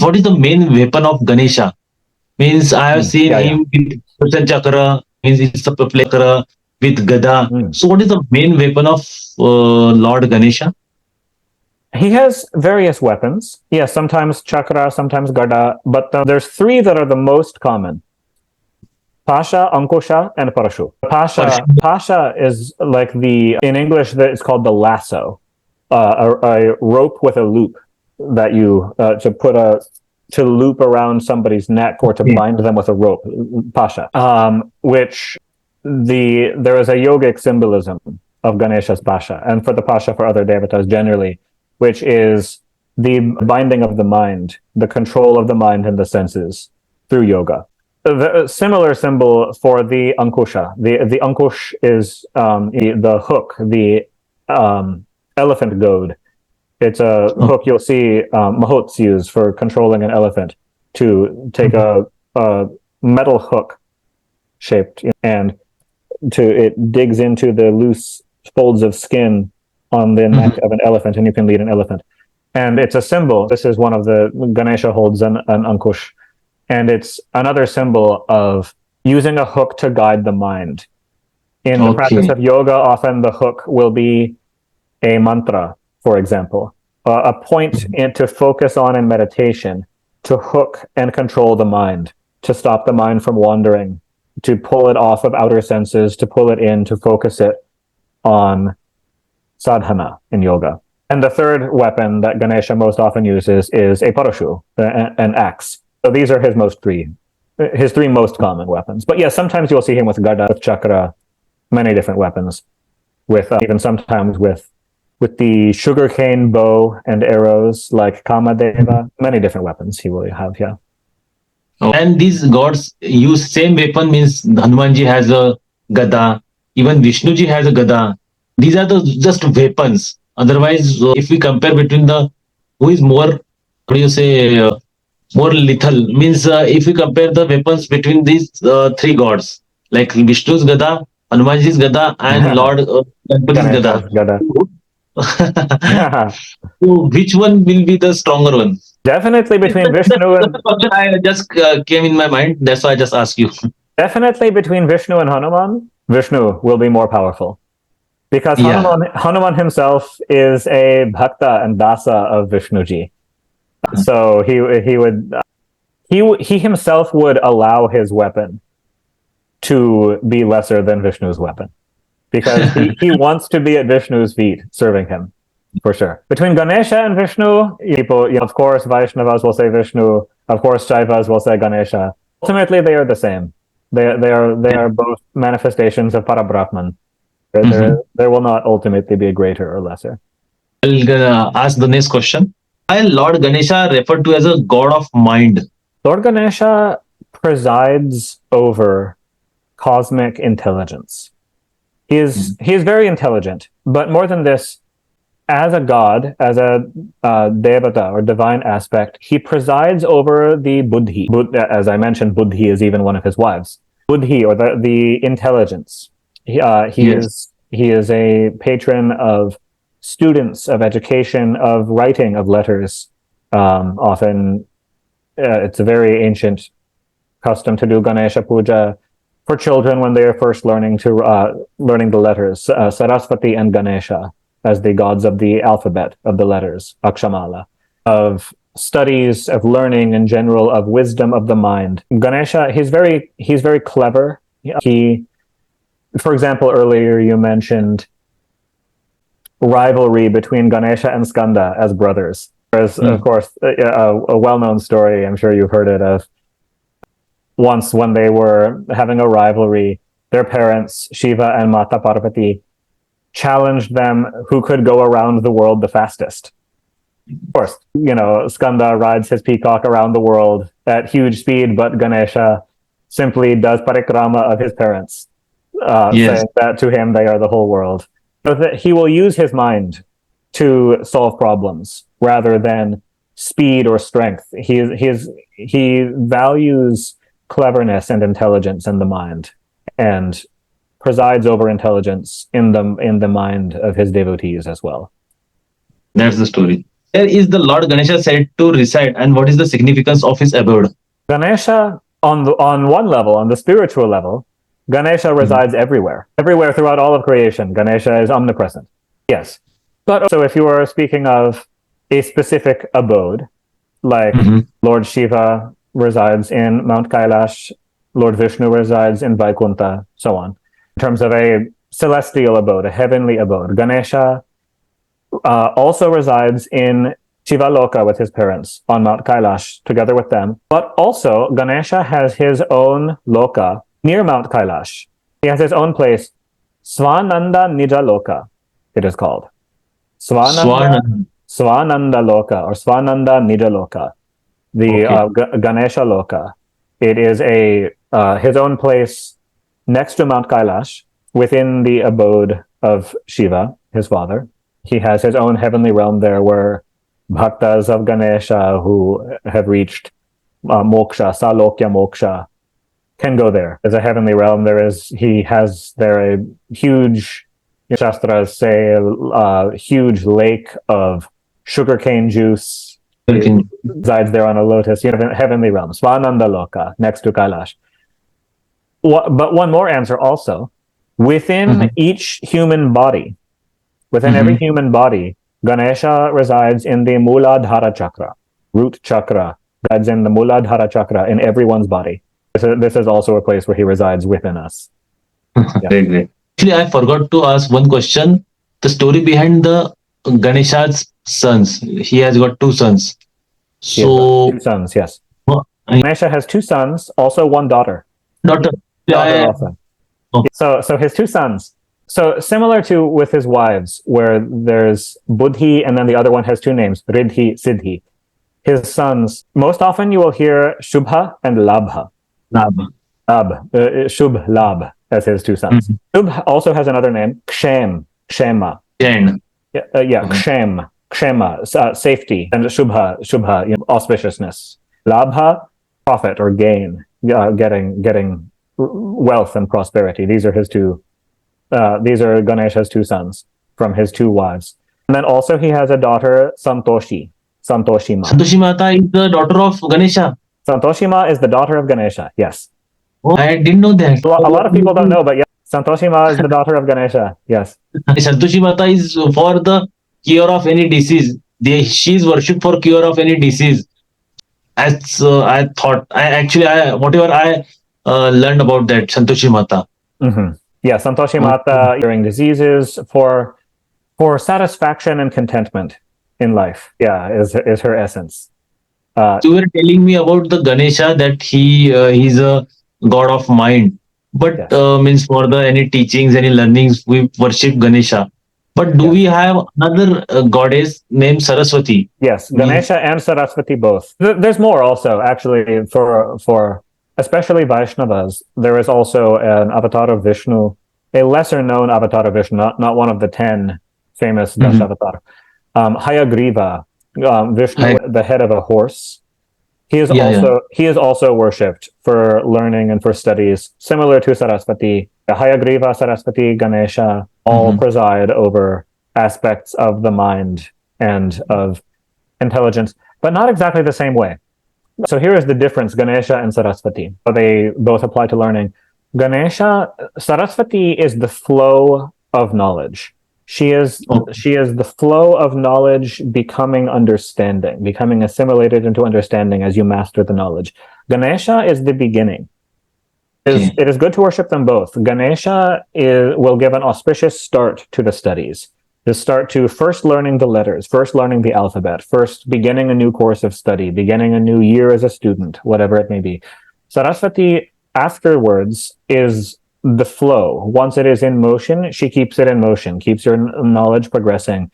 what is the main weapon of Ganesha? Means I have seen Yeah, him with Sudarshan Chakra, means it's a chakra with Gada. So what is the main weapon of Lord Ganesha? He has various weapons. Yes, sometimes chakra, sometimes gada, but there's three that are the most common. Pasha, Ankusha, and Parashu. Pasha is like in English, it's called the lasso, a rope with a loop that you, to loop around somebody's neck or to bind them with a rope, Pasha, which there is a yogic symbolism of Ganesha's Pasha, and for the Pasha for other devatas generally, which is the binding of the mind, the control of the mind and the senses through yoga. The similar symbol for the Ankusha. The Ankush is the hook, the elephant goad. It's a hook you'll see mahots use for controlling an elephant, to take a metal hook shaped, and it digs into the loose folds of skin on the neck of an elephant, and you can lead an elephant. And it's a symbol. This is one of the Ganesha holds an Ankush. And it's another symbol of using a hook to guide the mind. In the practice of yoga, often the hook will be a mantra, for example, a point to focus on in meditation, to hook and control the mind, to stop the mind from wandering, to pull it off of outer senses, to pull it in, to focus it on sadhana in yoga. And the third weapon that Ganesha most often uses is a parashu, an axe. So these are his three most common weapons. But yes, sometimes you'll see him with gada, with chakra, many different weapons, with even sometimes with the sugarcane bow and arrows like Kamadeva, many different weapons he will have, yeah. And these gods use same weapon, means Hanumanji has a gada, even Vishnuji has a gada. These are the just weapons. Otherwise, if we compare between who is more, what do you say, more lethal, means if we compare the weapons between these three gods, like Vishnu's gada, Hanumanji's gada, and Lord Ganpati's gada. So which one will be the stronger one? Definitely between Vishnu and... I just came in my mind. That's why I just asked you. Definitely between Vishnu and Hanuman, Vishnu will be more powerful. Because Hanuman himself is a bhakta and dasa of Vishnuji. So he himself would allow his weapon to be lesser than Vishnu's weapon, because he wants to be at Vishnu's feet serving him, for sure. Between Ganesha and Vishnu, people, of course, Vaishnavas will say Vishnu, of course, Shaivas will say Ganesha. Ultimately, they are the same. They are both manifestations of Parabrahman. There will not ultimately be a greater or lesser. I'll ask the next question. Why Lord Ganesha referred to as a god of mind? Lord Ganesha presides over cosmic intelligence. He is very intelligent, but more than this, as a god, as a devata or divine aspect, he presides over the buddhi. As I mentioned, buddhi is even one of his wives. Buddhi, or the intelligence. He is a patron of students, of education, of writing, of letters. Often, it's a very ancient custom to do Ganesha Puja for children when they are first learning the letters. Saraswati and Ganesha as the gods of the alphabet, of the letters, Akshamala, of studies, of learning in general, of wisdom of the mind. Ganesha, he's very clever. For example, earlier you mentioned rivalry between Ganesha and Skanda as brothers. There's, of course, a well-known story, I'm sure you've heard it, of once when they were having a rivalry, their parents, Shiva and Mata Parvati, challenged them who could go around the world the fastest. Of course, Skanda rides his peacock around the world at huge speed, but Ganesha simply does parikrama of his parents, saying that to him they are the whole world. So that he will use his mind to solve problems rather than speed or strength. He values cleverness and intelligence in the mind, and presides over intelligence in the mind of his devotees as well. That's the story. Where is the Lord Ganesha said to reside, and what is the significance of his abode? Ganesha, on one level, on the spiritual level, Ganesha resides everywhere throughout all of creation. Ganesha is omnipresent. Yes. But also, if you are speaking of a specific abode, like Lord Shiva resides in Mount Kailash, Lord Vishnu resides in Vaikuntha, so on. In terms of a celestial abode, a heavenly abode, Ganesha also resides in Shivaloka with his parents on Mount Kailash together with them. But also, Ganesha has his own loka near Mount Kailash. He has his own place, Swananda Nija Loka, it is called. Swananda Loka or Swananda Nija Loka, the Ganesha Loka. It is his own place next to Mount Kailash within the abode of Shiva, his father. He has his own heavenly realm there where bhaktas of Ganesha who have reached moksha, salokya moksha, can go there. There's a heavenly realm. He has there a huge, shastras say, a huge lake of sugarcane juice. He resides there on a lotus, heavenly realm, Swananda Loka, next to Kailash. But one more answer also. Within each human body, within every human body, Ganesha resides in the Muladhara chakra, root chakra, resides in the Muladhara chakra in everyone's body. This is also a place where he resides within us. Great, great. Actually, I forgot to ask one question. The story behind the Ganesha's sons. He has got two sons. So, two sons, yes. Ganesha has two sons, also one daughter. Daughter also. So his two sons. So similar to with his wives, where there's Buddhi and then the other one has two names, Riddhi, Siddhi. His sons, most often you will hear Shubha and Labha. Shubh, Labh as his two sons. Shubh also has another name, Kshem, Kshema. Kshema, safety, and Shubha, auspiciousness. Labha, profit or gain, getting wealth and prosperity. These are his two. These are Ganesha's two sons from his two wives. And then also he has a daughter, Santoshi. Santoshima. Santoshimata is the daughter of Ganesha. Santoshima is the daughter of Ganesha, yes. Oh, I didn't know that. A lot of people don't know, but yes, Santoshima is the daughter of Ganesha, yes. Santoshimata is for the cure of any disease. She is worshipped for cure of any disease. As I thought, whatever I learned about that, Santoshimata. Yeah, Santoshimata curing diseases for satisfaction and contentment in life. Yeah, is her essence. You were telling me about the Ganesha that he's a god of mind, but means for the any teachings, any learnings, we worship Ganesha. But do we have another goddess named Saraswati? Yes, Ganesha and Saraswati both. There's more also actually for especially Vaishnavas. There is also an avatar of Vishnu, a lesser known avatar of Vishnu, not one of the 10 famous Dashavatar. Hayagriva, Vishnu, the head of a horse. He is also worshipped for learning and for studies, similar to Saraswati. Hayagriva, Saraswati, Ganesha all preside over aspects of the mind and of intelligence, but not exactly the same way. So here is the difference, Ganesha and Saraswati. They both apply to learning. Saraswati is the flow of knowledge. She is the flow of knowledge becoming understanding, becoming assimilated into understanding as you master the knowledge. Ganesha is the beginning. It is good to worship them both. Ganesha will give an auspicious start to the studies. To start to first learning the letters, first learning the alphabet, first beginning a new course of study, beginning a new year as a student, whatever it may be. Saraswati afterwards is the flow. Once it is in motion, she keeps it in motion, keeps your knowledge progressing.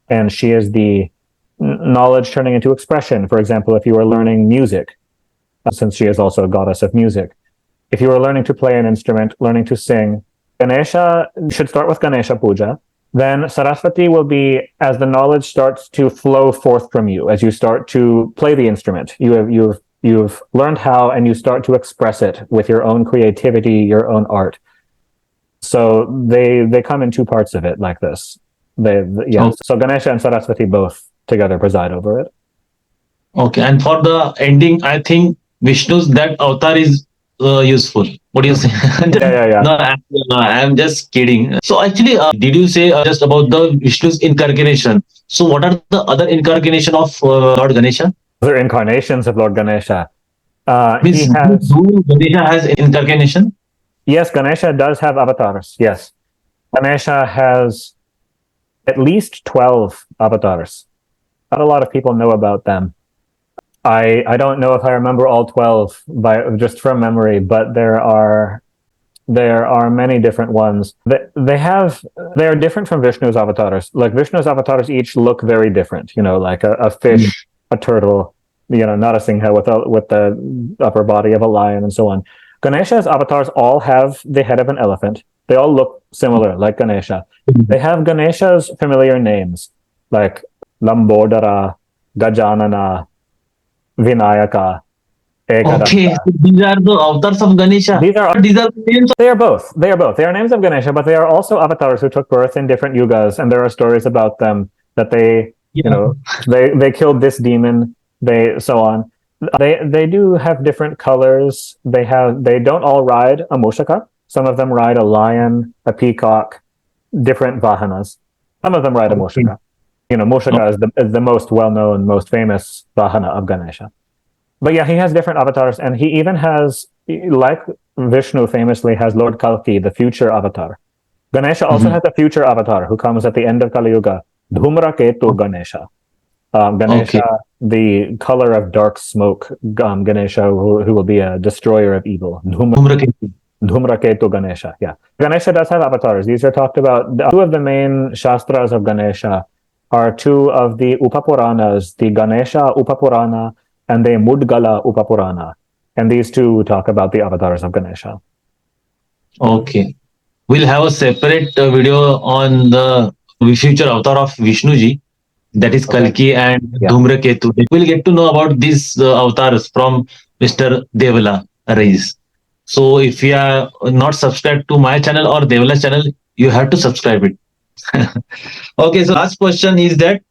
And she is the knowledge turning into expression. For example, if you are learning music, since she is also a goddess of music, if you are learning to play an instrument, learning to sing, Ganesha should start with Ganesha Puja. Then Saraswati will be as the knowledge starts to flow forth from you, as you start to play the instrument. You've learned how, and you start to express it with your own creativity, your own art. So they come in two parts of it like this. So Ganesha and Saraswati both together preside over it. Okay, and for the ending, I think Vishnu's that avatar is useful. What do you say? Yeah. No, I'm just kidding. So actually, did you say just about the Vishnu's incarnation? So what are the other incarnation of Lord Ganesha? They're incarnations of Lord Ganesha. Means He has, do Ganesha has incarnation? yes, Ganesha does have avatars. Yes. Ganesha has at least 12 avatars. Not a lot of people know about them. I don't know if I remember all 12 by just from memory, but there are many different ones. They are different from Vishnu's avatars. Like Vishnu's avatars each look very different, like a fish, a turtle, not a singha with the upper body of a lion and so on. Ganesha's avatars all have the head of an elephant. They all look similar, like Ganesha. They have Ganesha's familiar names, like Lambodara, Gajanana, Vinayaka, Ekadanta. Okay, so these are the avatars of Ganesha. These are the names. They are both. They are both. They are names of Ganesha, but they are also avatars who took birth in different yugas, and there are stories about them that they killed this demon, they so on. They do have different colors. They don't all ride a mushaka. Some of them ride a lion, a peacock, different vahanas. Some of them ride a Okay. mushaka. Mushaka is the most well-known, most famous vahana of Ganesha. But yeah, he has different avatars, and he even has, like Vishnu famously has Lord Kalki, the future avatar. Ganesha also has a future avatar who comes at the end of Kali Yuga, Dhumraketu Ganesha. Ganesha, Okay. the color of dark smoke, Ganesha, who will be a destroyer of evil. Dhumraketu. Dhumraketu Ganesha, yeah. Ganesha does have avatars. These are talked about. Two of the main shastras of Ganesha are two of the Upapuranas, the Ganesha Upapurana and the Mudgala Upapurana. And these two talk about the avatars of Ganesha. Okay. We'll have a separate video on the future avatar of Vishnuji, that is Okay. Kalki and Yeah. Dhumraketu. We'll get to know about these avatars from Mr. Devala Rees. So if you are not subscribed to my channel or Devala's channel, you have to subscribe it. Okay, so last question is that,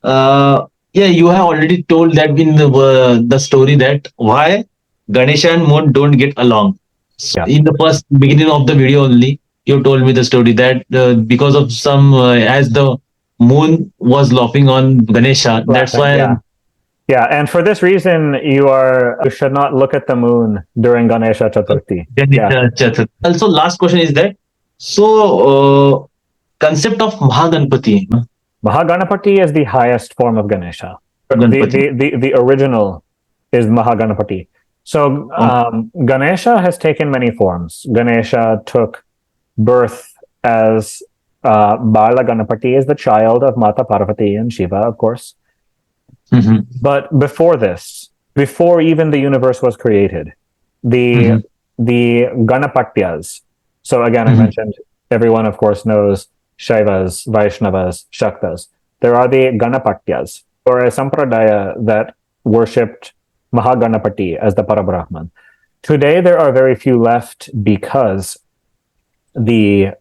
yeah, you have already told that in the story that why Ganesha and Mon don't get along. So Yeah. in the first beginning of the video only, you told me the story that because of some, as the moon was laughing on Ganesha, that's why. Yeah, and for this reason, you should not look at the moon during Ganesha Chaturthi. Ganesha Chaturthi. Also, last question is that, so concept of Maha Ganapati. Maha Ganapati is the highest form of Ganesha. The original is Maha Ganapati. So Ganesha has taken many forms. Ganesha took birth as Bala Ganapati, is the child of Mata Parvati and Shiva, of course. But before this, before even the universe was created, the Ganapatyas. So again, I mentioned everyone, of course, knows Shaivas, Vaishnavas, Shaktas. There are the Ganapatyas, or a sampradaya that worshipped Mahaganapati as the Parabrahman. Today, there are very few left because the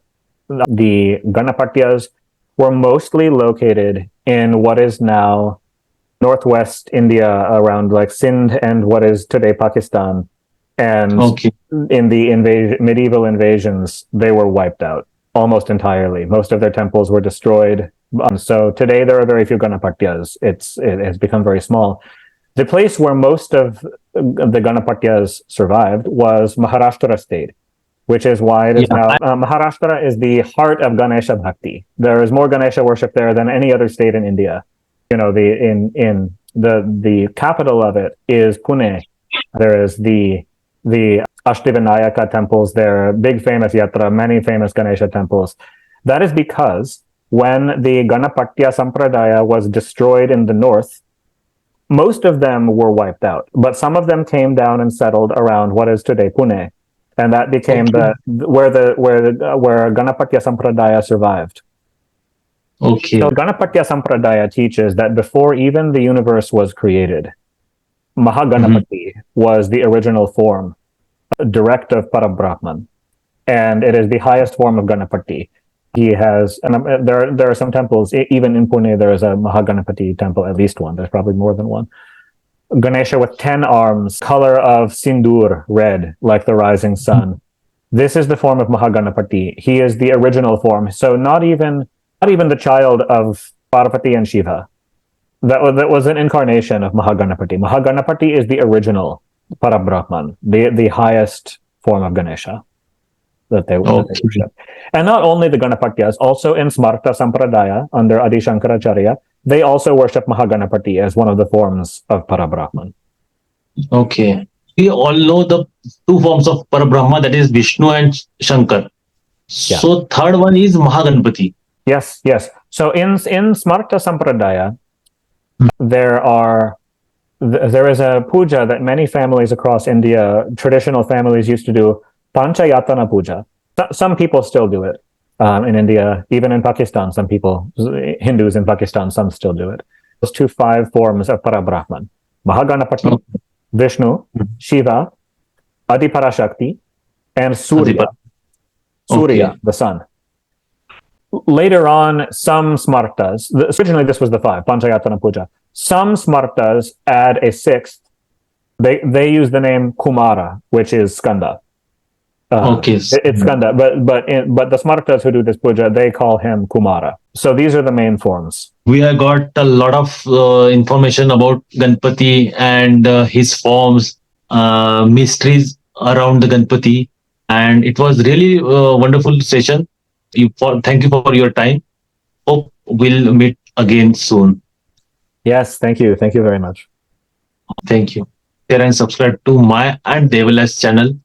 Ganapatyas were mostly located in what is now northwest India, around like Sindh and what is today Pakistan. And in the medieval invasions, they were wiped out almost entirely. Most of their temples were destroyed. So today there are very few Ganapatyas. It has become very small. The place where most of the Ganapatyas survived was Maharashtra state, which is why it is now Maharashtra is the heart of Ganesha Bhakti. There is more Ganesha worship there than any other state in India. The capital of it is Pune. There is the Ashtavinayaka temples there, big famous yatra, many famous Ganesha temples. That is because when the Ganapatya Sampradaya was destroyed in the north, most of them were wiped out, but some of them came down and settled around what is today Pune, and that became where Ganapatya Sampradaya survived. Okay. So Ganapatya Sampradaya teaches that before even the universe was created, Mahaganapati was the original form, direct of Parabrahman, and it is the highest form of Ganapati. He has, and there are some temples, even in Pune, there is a Maha Ganapati temple, at least one. There's probably more than one. Ganesha with 10 arms, color of sindur, red, like the rising sun. This is the form of Maha Ganapati. He is the original form. So not even the child of Parvati and Shiva. That was an incarnation of Maha Ganapati. Maha Ganapati is the original Parabrahman, the highest form of Ganesha that they worship. And not only the Ganapatyas, also in Smarta Sampradaya under Adi Shankaracharya, they also worship Maha Ganapati as one of the forms of Parabrahman. Okay. We all know the two forms of Parabrahma, that is Vishnu and Shankar. So third one is Mahaganapati. Yes. So in Smarta Sampradaya, there is a puja that many families across India, traditional families, used to do, Panchayatana puja. Some people still do it in India, even in Pakistan. Some people, Hindus in Pakistan, some still do it. Those 5 forms of Parabrahman: Mahaganapati, Vishnu, Shiva, Adiparashakti, and Surya. Surya, the sun. Later on, some smartas, originally this was the 5, Panchayatana puja. Some smartas add a 6th. They use the name Kumara, which is Skanda. It's Skanda, but the smartas who do this puja, they call him Kumara. So these are the main forms. We have got a lot of information about Ganpati and his forms, mysteries around the Ganpati, and it was really a wonderful session. Thank you for your time. Hope we'll meet again soon. Yes, thank you. Thank you very much. Thank you. Share and subscribe to my and Devala's channel.